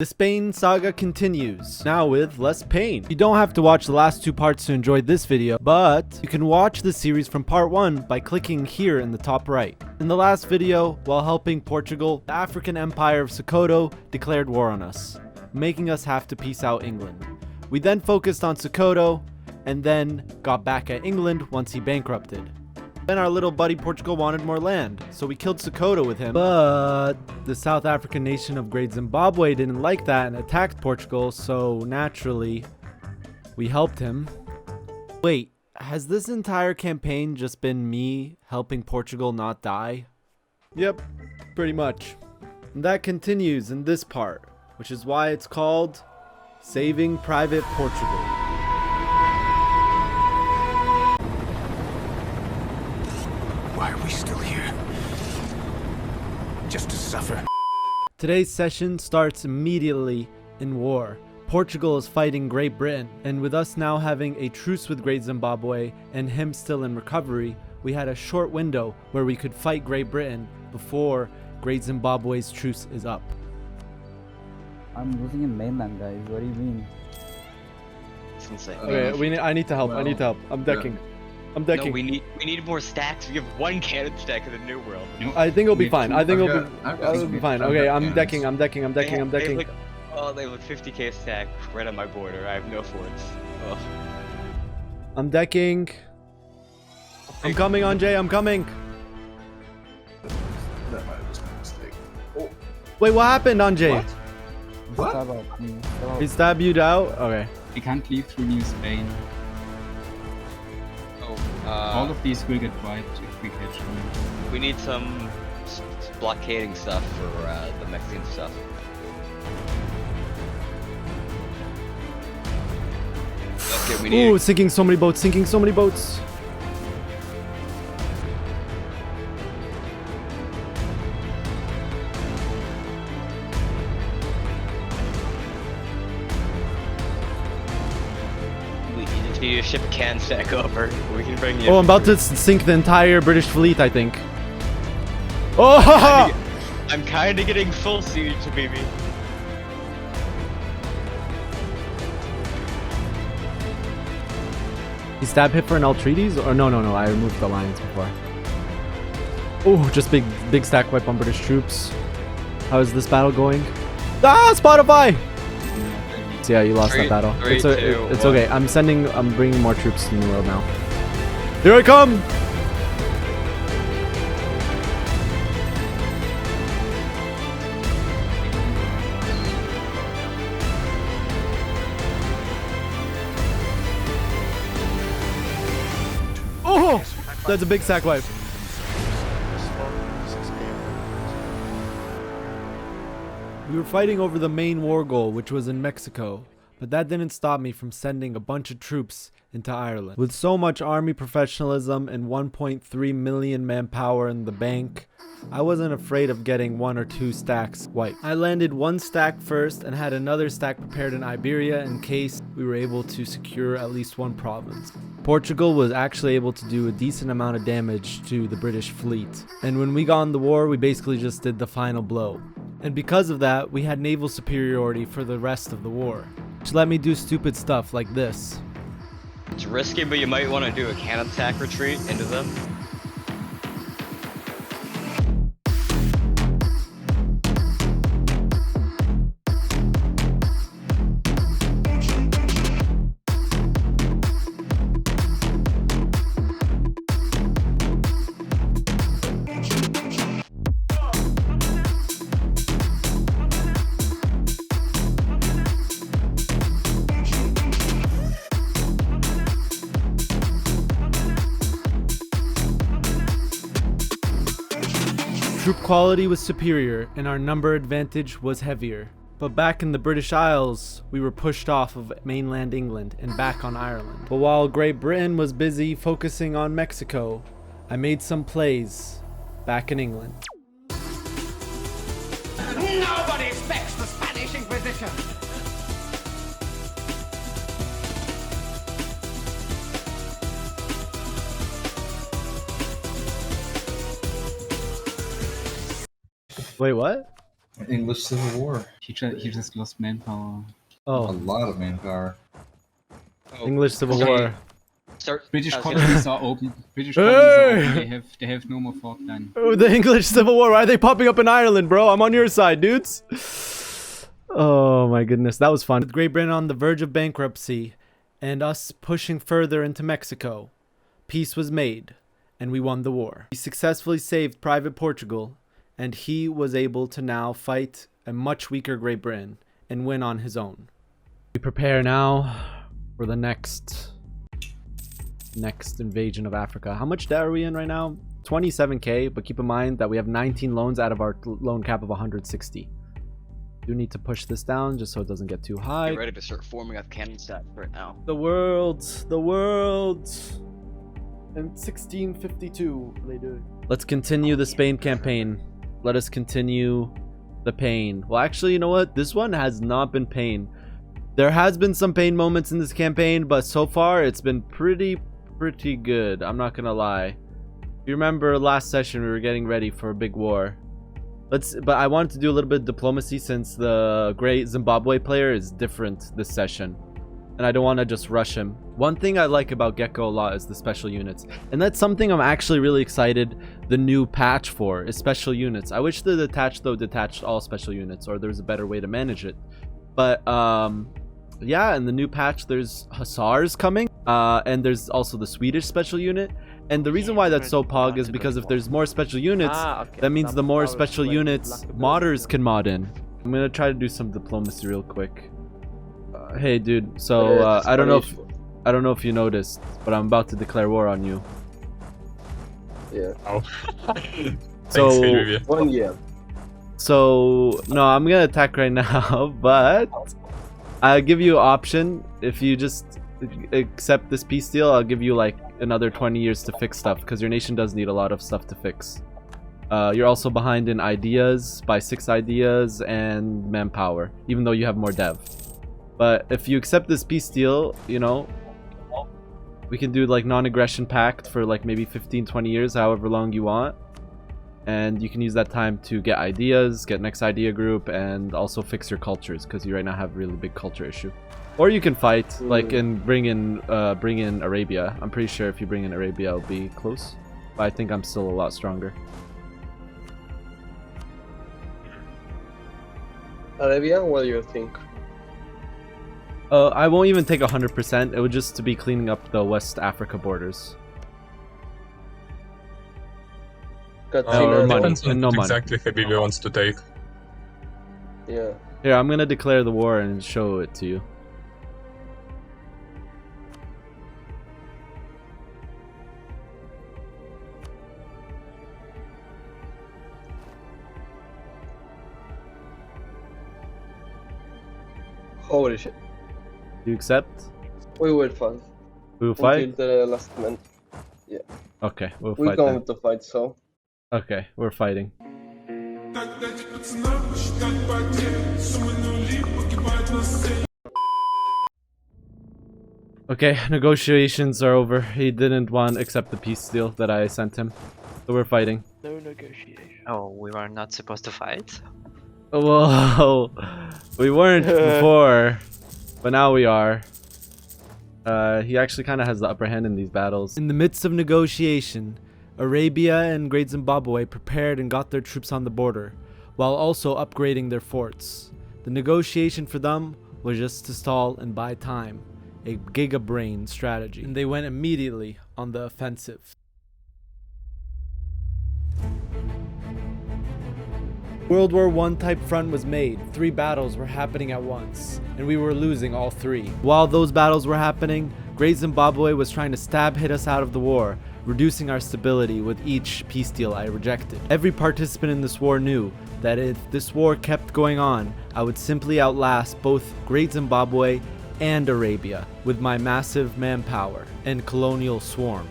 The Spain saga continues, now with less pain. You don't have to watch the last two parts to enjoy this video, but you can watch the series from part 1 by clicking here in the top right. In the last video, while helping Portugal, the African Empire of Sokoto declared war on us, making us have to peace out England. We then focused on Sokoto, and then got back at England once he bankrupted. Then our little buddy Portugal wanted more land, so we killed Sokoto with him. But the South African nation of Great Zimbabwe didn't like that and attacked Portugal, so naturally, we helped him. Wait, has this entire campaign just been me helping Portugal not die? Yep, pretty much. And that continues in this part, which is why it's called Saving Private Portugal. Why are we still here? Just to suffer. Today's session starts immediately in war. Portugal is fighting Great Britain, and with us now having a truce with Great Zimbabwe and him still in recovery, we had a short window where we could fight Great Britain before Great Zimbabwe's truce is up. I'm losing in mainland, guys. What do you mean? It's insane. Okay, I need to help. I need to help. I'm decking. I'm decking. No, we need more stacks. We have one cannon stack in the New World. I think it'll be fine. I think it'll I've be fine. Okay, I'm decking. I'm decking. I'm decking. They have like 50k stack right on my border. I have no forts. Ugh. I'm decking. I'm coming, Anjay. I'm coming. That might have just been a mistake. Oh, Wait, what happened, Anjay? what? Stab out me. Stab out. He stabbed you out? Okay. We can't leave through New Spain. All of these will get wiped if we catch them. We need some blockading stuff for the Mexican stuff. Okay, we need. Ooh, sinking so many boats. Sinking so many boats. We need to ship a can stack over. We can bring you. Oh, I'm about to sink the entire British fleet, I think. Oh! I'm kind of getting full siege, baby. He stab hit for an Treaties? Or no, I removed the alliance before. Oh, just big stack wipe on British troops. How is this battle going? Ah, Spotify! So yeah, you lost that battle. It's okay. I'm bringing more troops to the New World now. Here I come! Oh! That's a big sack wipe. We were fighting over the main war goal, which was in Mexico, but that didn't stop me from sending a bunch of troops into Ireland. With so much army professionalism and 1.3 million manpower in the bank, I wasn't afraid of getting 1 or 2 stacks wiped. I landed 1 stack first and had another stack prepared in Iberia in case we were able to secure at least 1 province. Portugal was actually able to do a decent amount of damage to the British fleet, and when we got in the war, we basically just did the final blow. And because of that, we had naval superiority for the rest of the war, which let me do stupid stuff like this. It's risky, but you might want to do a cannon attack retreat into them. Troop quality was superior and our number advantage was heavier. But back in the British Isles, we were pushed off of mainland England and back on Ireland. But while Great Britain was busy focusing on Mexico, I made some plays back in England. Nobody expects the Spanish Inquisition! Wait, what? English Civil War. He just lost manpower. A Oh, lot of manpower. Oh, English Civil okay. War. Start. British I was gonna- colonies are open. British colonies are Hey! open. They have no more Falkland. Oh, the English Civil War. Why are they popping up in Ireland, bro? I'm on your side, dudes. Oh my goodness, that was fun. With Great Britain on the verge of bankruptcy and us pushing further into Mexico, peace was made and we won the war. He successfully saved Private Portugal and he was able to now fight a much weaker Great Britain and win on his own. We prepare now for the next invasion of Africa. How much debt are we in right now? 27k, but keep in mind that we have 19 loans out of our loan cap of 160. Do need to push this down just so it doesn't get too high. Get ready to start forming up cannon stack right now. The world in 1652. Let's continue the Spain campaign. Let us continue the pain. Well, actually, you know what? This one has not been pain. There has been some pain moments in this campaign, but so far it's been pretty good. I'm not gonna lie. If you remember last session, we were getting ready for a big war. But I wanted to do a little bit of diplomacy since the Great Zimbabwe player is different this session. And I don't want to just rush him. One thing I like about Gecko a lot is the special units. And that's something I'm actually really excited the new patch for, is special units. I wish the detached all special units, or there's a better way to manage it. But yeah, in the new patch there's Hussars coming. And there's also the Swedish special unit. And the reason why that's so pog is because if there's more special units, that means the more special units modders can mod in. I'm gonna try to do some diplomacy real quick. Hey dude, so I don't know if you noticed, but I'm about to declare war on you. Yeah. Oh. So Thanks, Habibi. 1 year. So no, I'm gonna attack right now, but I'll give you an option. If you just accept this peace deal, I'll give you like another 20 years to fix stuff, because your nation does need a lot of stuff to fix. You're also behind in ideas by 6 ideas and manpower, even though you have more dev. But if you accept this peace deal, you know, we can do like non-aggression pact for like maybe 15-20 years, however long you want. And you can use that time to get ideas, get next idea group, and also fix your cultures, because you right now have a really big culture issue. Or you can fight, like, and bring in Arabia. I'm pretty sure if you bring in Arabia, it'll be close. But I think I'm still a lot stronger. Arabia, what do you think? I won't even take 100%. It would just to be cleaning up the West Africa borders. Castile, money. Depends on And no what money. exactly Habibi wants to take. Yeah. Here, I'm gonna declare the war and show it to you. Holy shit. Do you accept? We will fight. We will fight? Until the last man. Okay, we'll We're fight going then. to fight, so. Okay, we're fighting. Okay, negotiations are over. He didn't want to accept the peace deal that I sent him. So we're fighting. No negotiation. Oh, we were not supposed to fight? Whoa, we weren't before, but now we are. He actually kind of has the upper hand in these battles. In the midst of negotiation, Arabia and Great Zimbabwe prepared and got their troops on the border, while also upgrading their forts. The negotiation for them was just to stall and buy time, a giga-brain strategy, and they went immediately on the offensive. World War I type front was made. 3 battles were happening at once, and we were losing all 3. While those battles were happening, Great Zimbabwe was trying to hit us out of the war, reducing our stability with each peace deal I rejected. Every participant in this war knew that if this war kept going on, I would simply outlast both Great Zimbabwe and Arabia with my massive manpower and colonial swarm.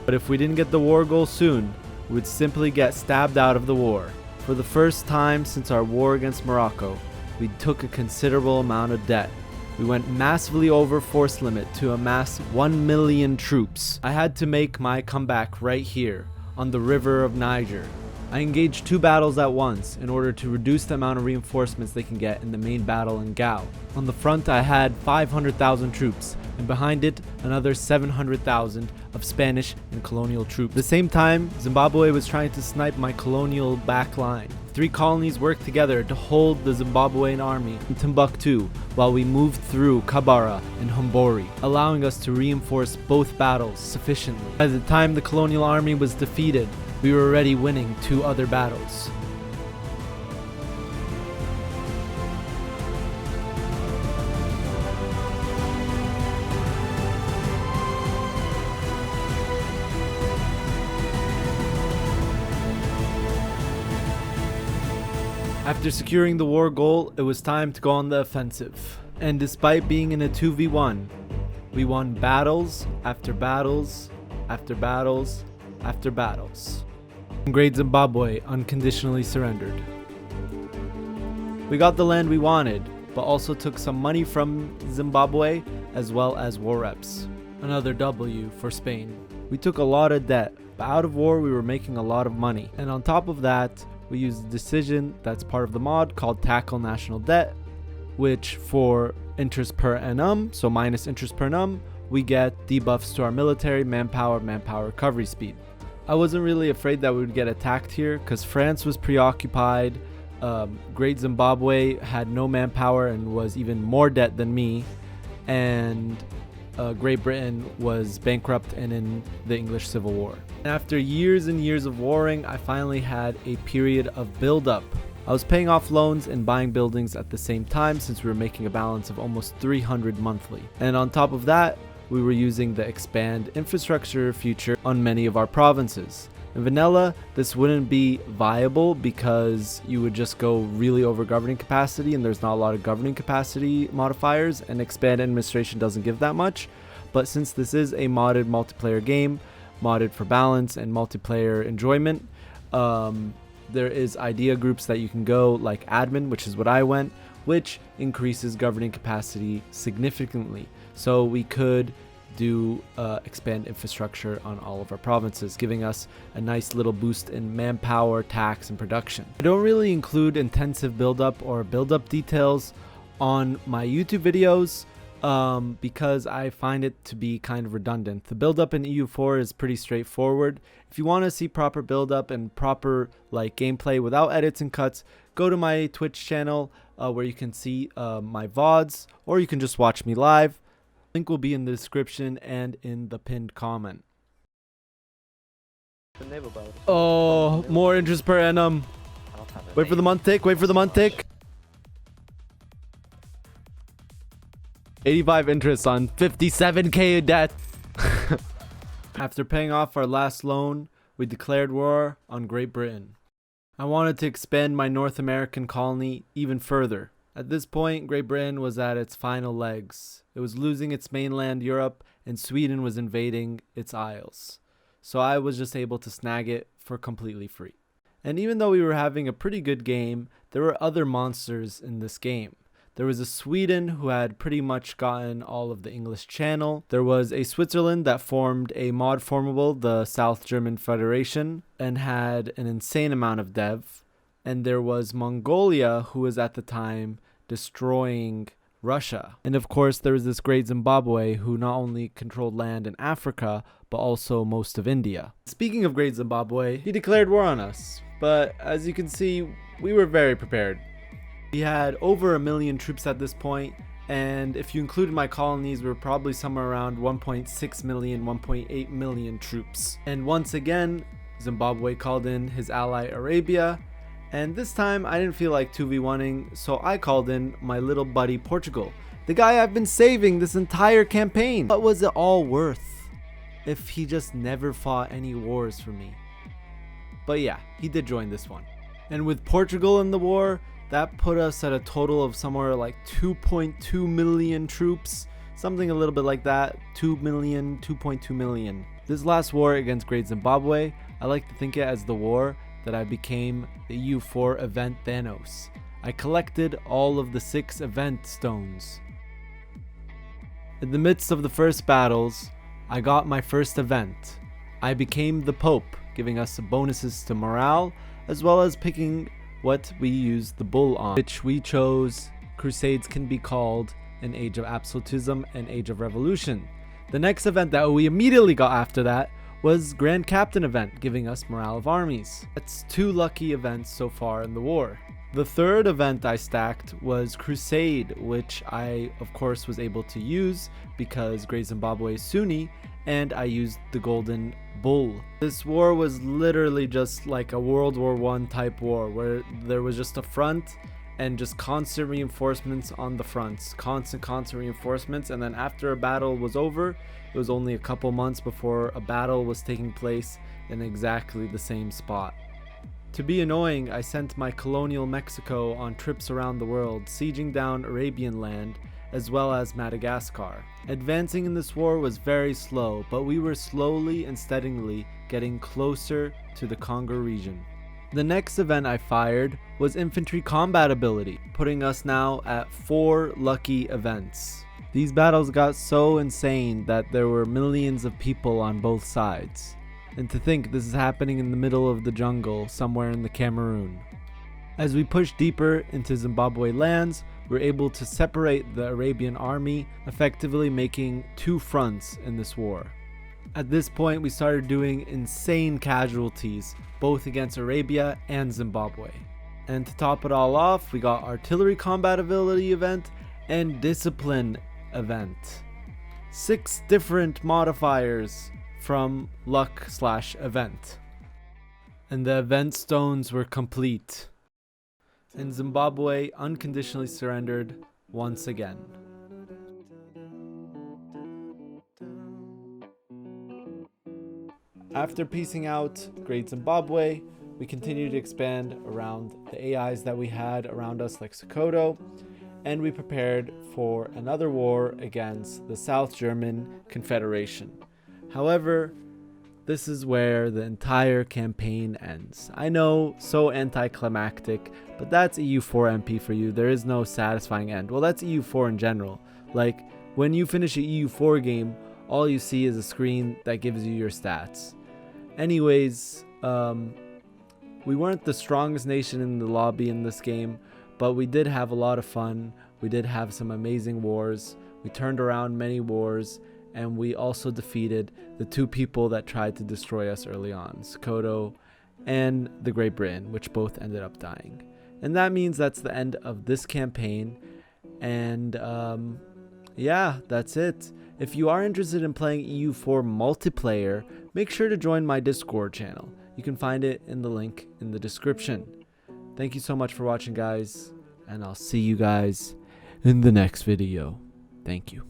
But if we didn't get the war goal soon, we would simply get stabbed out of the war. For the first time since our war against Morocco, we took a considerable amount of debt. We went massively over force limit to amass 1 million troops. I had to make my comeback right here on the river of Niger. I engaged 2 battles at once in order to reduce the amount of reinforcements they can get in the main battle in Gao. On the front I had 500,000 troops, and behind it another 700,000 of Spanish and colonial troops. At the same time, Zimbabwe was trying to snipe my colonial back line. 3 colonies worked together to hold the Zimbabwean army in Timbuktu while we moved through Kabara and Humbori, allowing us to reinforce both battles sufficiently. By the time the colonial army was defeated, we were already winning 2 other battles. After securing the war goal, it was time to go on the offensive. And despite being in a 2v1, we won battles after battles after battles after battles. Great Zimbabwe unconditionally surrendered. We got the land we wanted, but also took some money from Zimbabwe as well as war reps. Another W for Spain. We took a lot of debt, but out of war we were making a lot of money. And on top of that, we used a decision that's part of the mod called Tackle National Debt, which for interest per annum, so minus interest per annum, we get debuffs to our military, manpower recovery speed. I wasn't really afraid that we would get attacked here because France was preoccupied, Great Zimbabwe had no manpower and was even more debt than me, and Great Britain was bankrupt and in the English Civil War. After years and years of warring, I finally had a period of build-up. I was paying off loans and buying buildings at the same time since we were making a balance of almost 300 monthly. And on top of that, we were using the expand infrastructure feature on many of our provinces. In vanilla, this wouldn't be viable because you would just go really over governing capacity and there's not a lot of governing capacity modifiers, and expand administration doesn't give that much. But since this is a modded multiplayer game, modded for balance and multiplayer enjoyment, there is idea groups that you can go, like admin, which is what I went, which increases governing capacity significantly. So we could do expand infrastructure on all of our provinces, giving us a nice little boost in manpower, tax, and production. I don't really include intensive buildup or buildup details on my YouTube videos because I find it to be kind of redundant. The buildup in EU4 is pretty straightforward. If you want to see proper buildup and proper like gameplay without edits and cuts, go to my Twitch channel where you can see my VODs, or you can just watch me live. Link will be in the description and in the pinned comment. Oh, more interest per annum. Wait for the month tick, wait for the month tick. 85 interest on 57k debt. After paying off our last loan, we declared war on Great Britain. I wanted to expand my North American colony even further. At this point, Great Britain was at its final legs. It was losing its mainland Europe, and Sweden was invading its isles. So I was just able to snag it for completely free. And even though we were having a pretty good game, there were other monsters in this game. There was a Sweden who had pretty much gotten all of the English Channel. There was a Switzerland that formed a mod formable, the South German Federation, and had an insane amount of dev. And there was Mongolia, who was at the time destroying Russia. And of course, there was this Great Zimbabwe, who not only controlled land in Africa, but also most of India. Speaking of Great Zimbabwe, he declared war on us. But as you can see, we were very prepared. We had over 1 million troops at this point, and if you included my colonies, we were probably somewhere around 1.6 million, 1.8 million troops. And once again, Zimbabwe called in his ally Arabia, and this time I didn't feel like 2v1ing, so I called in my little buddy Portugal, the guy I've been saving this entire campaign. What was it all worth if he just never fought any wars for me? But yeah, he did join this one. And with Portugal in the war, that put us at a total of somewhere like 2.2 million troops, something a little bit like that, 2 million, 2.2 million. This last war against Great Zimbabwe, I like to think it as the war that I became the EU4 event Thanos. I collected all of the 6 event stones. In the midst of the first battles, I got my first event. I became the Pope, giving us bonuses to morale, as well as picking what we use the bull on, which we chose Crusades Can Be Called an Age of Absolutism and Age of Revolution. The next event that we immediately got after that was Grand Captain event, giving us Morale of Armies. That's 2 lucky events so far in the war. The third event I stacked was Crusade, which I of course was able to use because Great Zimbabwe is Sunni, and I used the Golden Bull. This war was literally just like a World War I type war where there was just a front and just constant reinforcements on the fronts, constant reinforcements, and then after a battle was over, it was only a couple months before a battle was taking place in exactly the same spot. To be annoying, I sent my colonial Mexico on trips around the world, sieging down Arabian land as well as Madagascar. Advancing in this war was very slow, but we were slowly and steadily getting closer to the Congo region. The next event I fired was Infantry Combat Ability, putting us now at 4 lucky events. These battles got so insane that there were millions of people on both sides. And to think this is happening in the middle of the jungle somewhere in the Cameroon. As we push deeper into Zimbabwe lands, we're able to separate the Arabian army, effectively making 2 fronts in this war. At this point, we started doing insane casualties, both against Arabia and Zimbabwe. And to top it all off, we got Artillery Combat Ability event and Discipline event. 6 different modifiers from luck/event. And the event stones were complete. And Zimbabwe unconditionally surrendered once again. After piecing out Great Zimbabwe, we continued to expand around the AIs that we had around us like Sokoto, and we prepared for another war against the South German Confederation. However, this is where the entire campaign ends. I know, so anticlimactic, but that's EU4 MP for you. There is no satisfying end. Well, that's EU4 in general. Like, when you finish a EU4 game, all you see is a screen that gives you your stats. Anyways, we weren't the strongest nation in the lobby in this game, but we did have a lot of fun. We did have some amazing wars. We turned around many wars. And we also defeated the 2 people that tried to destroy us early on, Sokoto and the Great Britain, which both ended up dying. And that means that's the end of this campaign. And yeah, that's it. If you are interested in playing EU4 multiplayer, make sure to join my Discord channel. You can find it in the link in the description. Thank you so much for watching, guys, and I'll see you guys in the next video. Thank you.